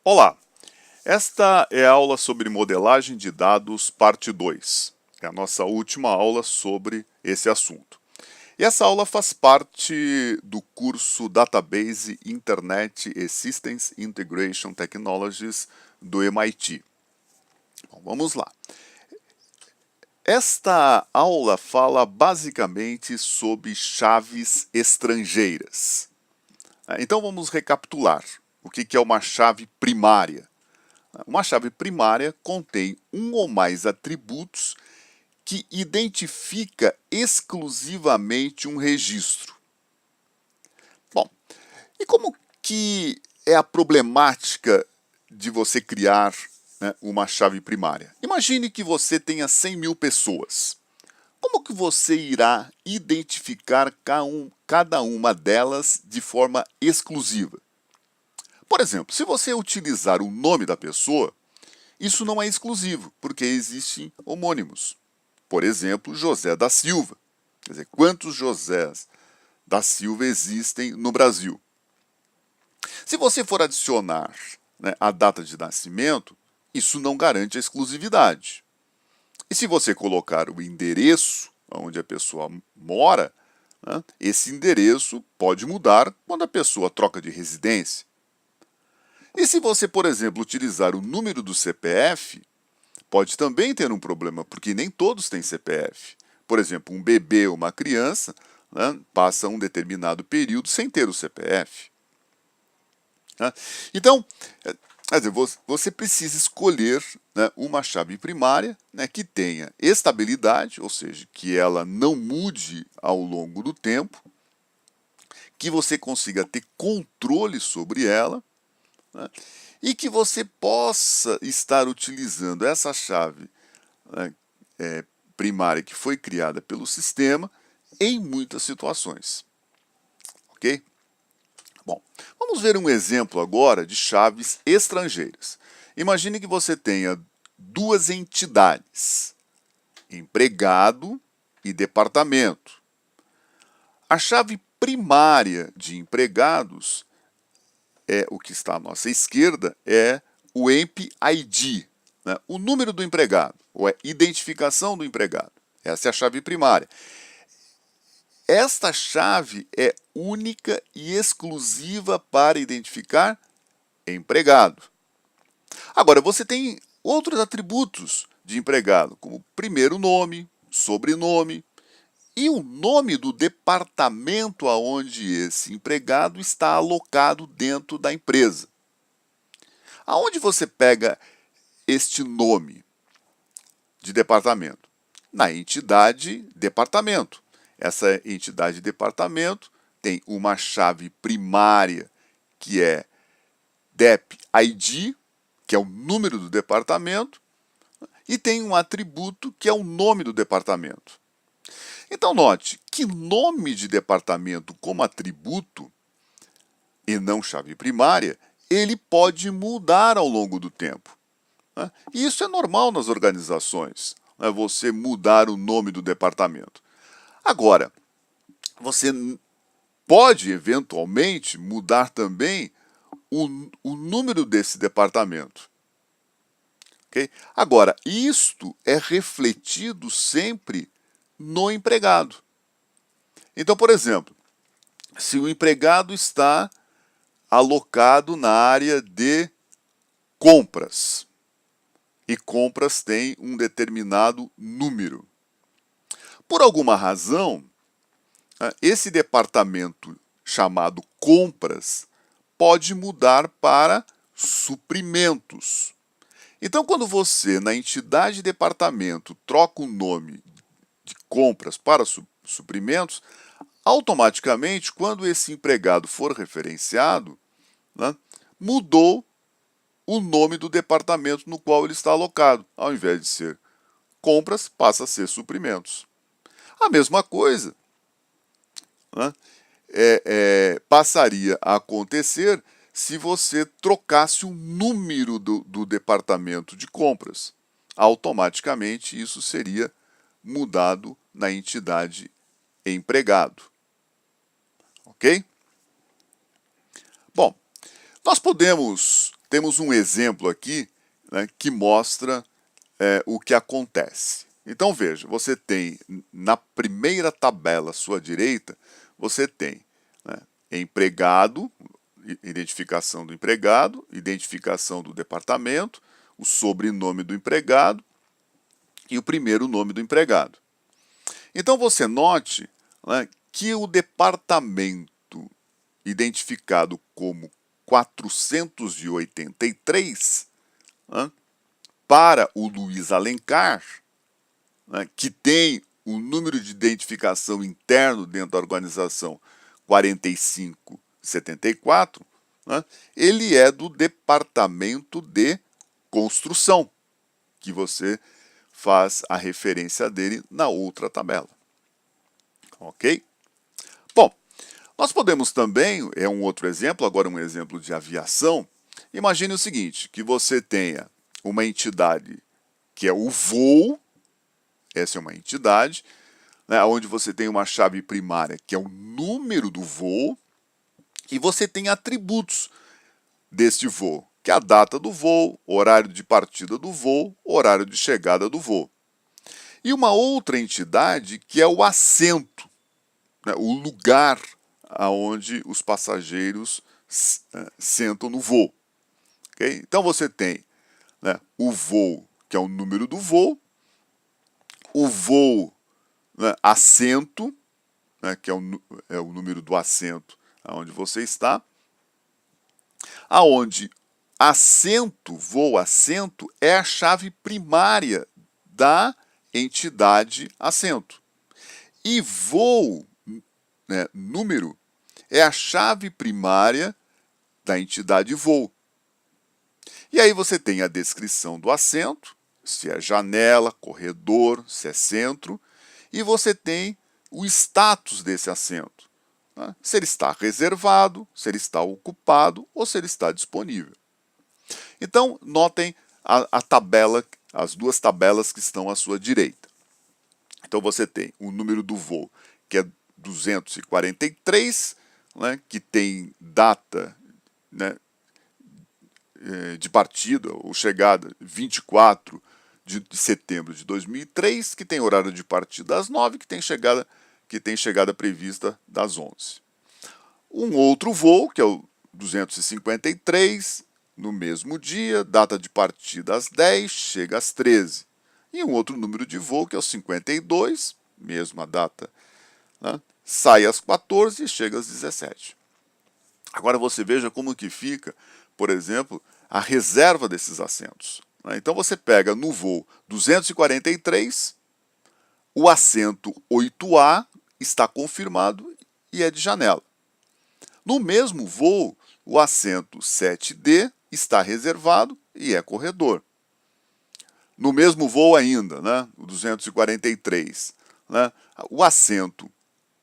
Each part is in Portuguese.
Olá, esta é a aula sobre modelagem de dados, parte 2. É a nossa última aula sobre esse assunto. E essa aula faz parte do curso Database Internet e Systems Integration Technologies do MIT. Bom, vamos lá. Esta aula fala basicamente sobre chaves estrangeiras. Então vamos recapitular. O que é uma chave primária? Uma chave primária contém um ou mais atributos que identifica exclusivamente um registro. Bom, e como que é a problemática de você criar, né, uma chave primária? Imagine que você tenha 100 mil pessoas. Como que você irá identificar cada uma delas de forma exclusiva? Por exemplo, se você utilizar o nome da pessoa, isso não é exclusivo, porque existem homônimos. Por exemplo, José da Silva. Quer dizer, quantos Josés da Silva existem no Brasil? Se você for adicionar, né, a data de nascimento, isso não garante a exclusividade. E se você colocar o endereço onde a pessoa mora, né, esse endereço pode mudar quando a pessoa troca de residência. E se você, por exemplo, utilizar o número do CPF, pode também ter um problema, porque nem todos têm CPF. Por exemplo, um bebê ou uma criança, né, passa um determinado período sem ter o CPF. Né? Então, quer dizer, você precisa escolher, né, uma chave primária, né, que tenha estabilidade, ou seja, que ela não mude ao longo do tempo, que você consiga ter controle sobre ela, né, e que você possa estar utilizando essa chave, né, primária que foi criada pelo sistema em muitas situações. Ok? Bom, vamos ver um exemplo agora de chaves estrangeiras. Imagine que você tenha duas entidades, empregado e departamento. A chave primária de empregados é o que está à nossa esquerda, é o EMP-ID, né? O número do empregado, ou é identificação do empregado. Essa é a chave primária. Esta chave é única e exclusiva para identificar empregado. Agora, você tem outros atributos de empregado, como primeiro nome, sobrenome e o nome do departamento aonde esse empregado está alocado dentro da empresa. Aonde você pega este nome de departamento? Na entidade departamento. Essa entidade departamento tem uma chave primária que é DEP-ID, que é o número do departamento, e tem um atributo que é o nome do departamento. Então note que nome de departamento como atributo e não chave primária, ele pode mudar ao longo do tempo. Né? E isso é normal nas organizações, né? Você mudar o nome do departamento. Agora, você pode eventualmente mudar também o número desse departamento. Okay? Agora, isto é refletido sempre no empregado. Então, por exemplo, se o empregado está alocado na área de compras, e compras tem um determinado número. Por alguma razão, esse departamento chamado compras pode mudar para suprimentos. Então, quando você, na entidade departamento, troca o nome de compras para suprimentos, automaticamente, quando esse empregado for referenciado, né, mudou o nome do departamento no qual ele está alocado. Ao invés de ser compras, passa a ser suprimentos. A mesma coisa, né, passaria a acontecer se você trocasse o número do departamento de compras. Automaticamente isso seria mudado na entidade empregado. Ok? Bom, nós podemos temos um exemplo aqui, né, que mostra o que acontece. Então veja, você tem na primeira tabela à sua direita, você tem, né, empregado, identificação do empregado, identificação do departamento, o sobrenome do empregado e o primeiro nome do empregado. Então você note, né, que o departamento identificado como 483, né, para o Luiz Alencar, né, que tem o número de identificação interno dentro da organização 4574, né, ele é do departamento de construção, que você faz a referência dele na outra tabela. Ok? Bom, nós podemos também, um outro exemplo, agora um exemplo de aviação. Imagine o seguinte, que você tenha uma entidade que é o voo, essa é uma entidade, né, onde você tem uma chave primária que é o número do voo, e você tem atributos deste voo, que é a data do voo, horário de partida do voo, horário de chegada do voo. E uma outra entidade que é o assento, né, o lugar aonde os passageiros sentam no voo. Okay? Então você tem, né, o voo, que é o número do voo, o voo, né, assento, né, que é o número do assento aonde você está, aonde assento, voo assento, é a chave primária da entidade assento. E voo, né, número, é a chave primária da entidade voo. E aí você tem a descrição do assento, se é janela, corredor, se é centro, e você tem o status desse assento, né? Se ele está reservado, se ele está ocupado ou se ele está disponível. Então, notem a tabela, as duas tabelas que estão à sua direita. Então você tem o número do voo, que é 243, né, que tem data, né, de partida ou chegada 24 de setembro de 2003, que tem horário de partida às 9, que tem chegada prevista das 11. Um outro voo, que é o 253, no mesmo dia, data de partida às 10, chega às 13. E um outro número de voo, que é o 52, mesma data, né, sai às 14 e chega às 17. Agora você veja como que fica, por exemplo, a reserva desses assentos. Então você pega no voo 243, o assento 8A está confirmado e é de janela. No mesmo voo, o assento 7D está reservado e é corredor. No mesmo voo ainda, né, o 243, né, o assento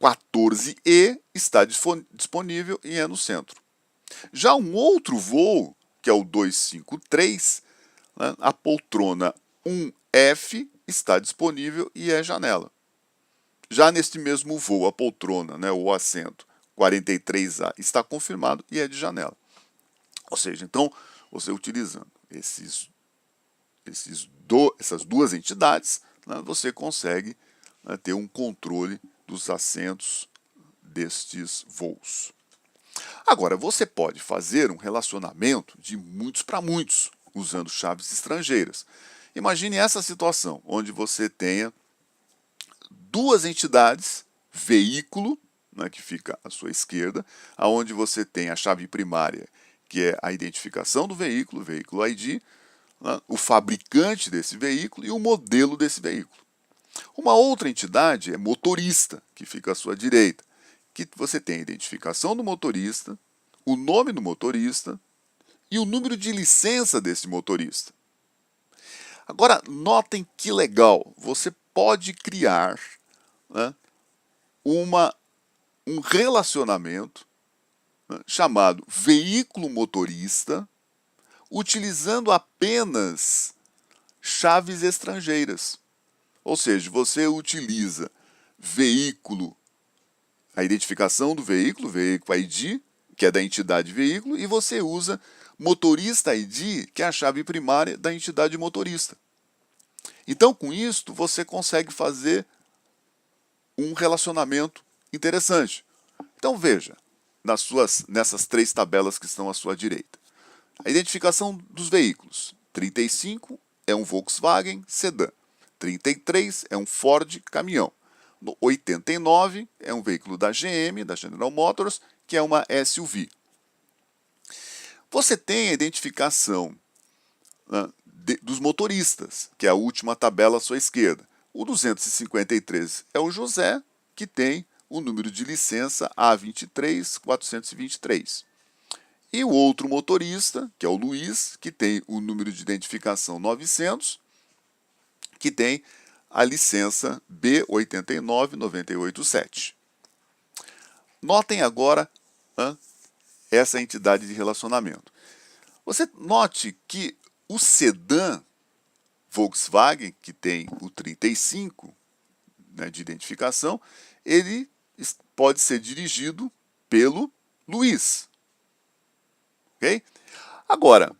14E está disponível e é no centro. Já um outro voo, que é o 253, né, a poltrona 1F está disponível e é janela. Já neste mesmo voo, a poltrona, né, o assento 43A está confirmado e é de janela. Ou seja, então, você utilizando essas duas entidades, né, você consegue, né, ter um controle dos assentos destes voos. Agora, você pode fazer um relacionamento de muitos para muitos, usando chaves estrangeiras. Imagine essa situação, onde você tenha duas entidades, veículo, né, que fica à sua esquerda, aonde você tem a chave primária, que é a identificação do veículo, veículo ID, né, o fabricante desse veículo e o modelo desse veículo. Uma outra entidade é motorista, que fica à sua direita, que você tem a identificação do motorista, o nome do motorista e o número de licença desse motorista. Agora, notem que legal, você pode criar, né, um relacionamento, né, chamado veículo motorista, utilizando apenas chaves estrangeiras. Ou seja, você utiliza veículo, a identificação do veículo, veículo ID, que é da entidade veículo, e você usa motorista ID, que é a chave primária da entidade motorista. Então, com isto, você consegue fazer um relacionamento interessante. Então, veja, nessas três tabelas que estão à sua direita. A identificação dos veículos. 35 é um Volkswagen sedã. 33 é um Ford caminhão. 89 é um veículo da GM, da General Motors, que é uma SUV. Você tem a identificação dos motoristas, que é a última tabela à sua esquerda. O 253 é o José, que tem o número de licença A23423. E o outro motorista, que é o Luiz, que tem o número de identificação 900, que tem a licença B89987. Notem agora essa entidade de relacionamento. Você note que o sedã Volkswagen, que tem o 35 de identificação, ele pode ser dirigido pelo Luiz. Okay? Agora,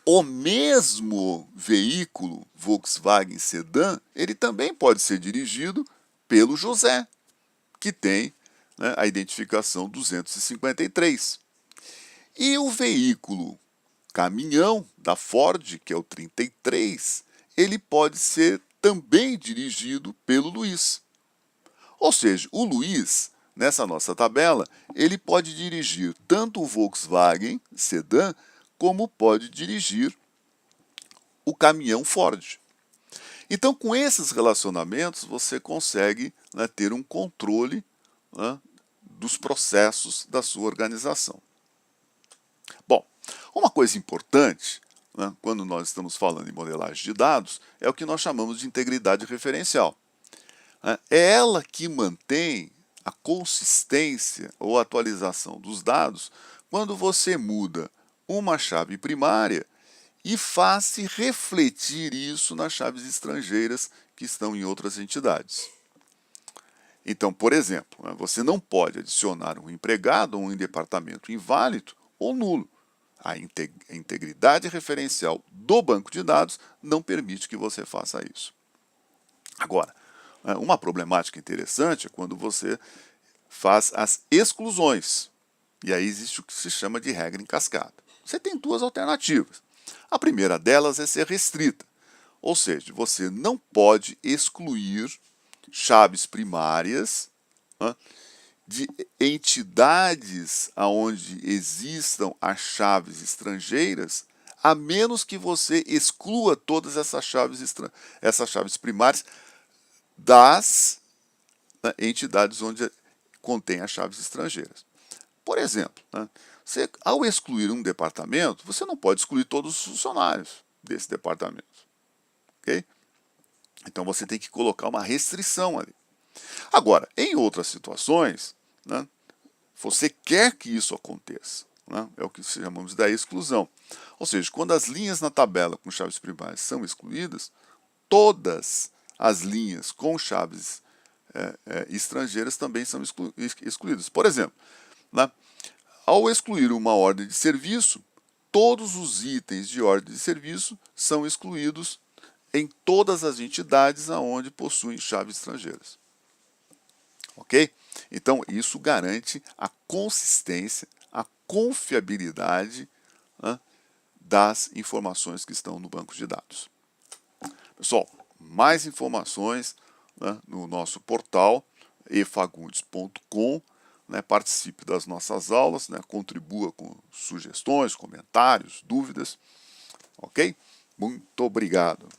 o mesmo veículo Volkswagen sedã, ele também pode ser dirigido pelo José, que tem a identificação 253. E o veículo caminhão da Ford, que é o 33, ele pode ser também dirigido pelo Luiz. Ou seja, o Luiz, nessa nossa tabela, ele pode dirigir tanto o Volkswagen sedã, como pode dirigir o caminhão Ford. Então, com esses relacionamentos, você consegue ter um controle dos processos da sua organização. Bom, uma coisa importante, quando nós estamos falando em modelagem de dados, é o que nós chamamos de integridade referencial. É ela que mantém a consistência ou atualização dos dados quando você muda uma chave primária e faz-se refletir isso nas chaves estrangeiras que estão em outras entidades. Então, por exemplo, você não pode adicionar um empregado ou um departamento inválido ou nulo. A integridade referencial do banco de dados não permite que você faça isso. Agora, uma problemática interessante é quando você faz as exclusões. E aí existe o que se chama de regra em cascata. Você tem duas alternativas. A primeira delas é ser restrita. Ou seja, você não pode excluir chaves primárias de entidades onde existam as chaves estrangeiras, a menos que você exclua todas essas chaves primárias das entidades onde contém as chaves estrangeiras. Por exemplo, você, ao excluir um departamento, você não pode excluir todos os funcionários desse departamento. Okay? Então você tem que colocar uma restrição ali. Agora, em outras situações, você quer que isso aconteça. É o que chamamos da exclusão. Ou seja, quando as linhas na tabela com chaves primárias são excluídas, todas as linhas com chaves estrangeiras também são excluídas. Por exemplo, ao excluir uma ordem de serviço, todos os itens de ordem de serviço são excluídos em todas as entidades onde possuem chaves estrangeiras. Ok? Então, isso garante a consistência, a confiabilidade das informações que estão no banco de dados. Pessoal, mais informações no nosso portal efagundes.com. Participe das nossas aulas, contribua com sugestões, comentários, dúvidas. Ok? Muito obrigado.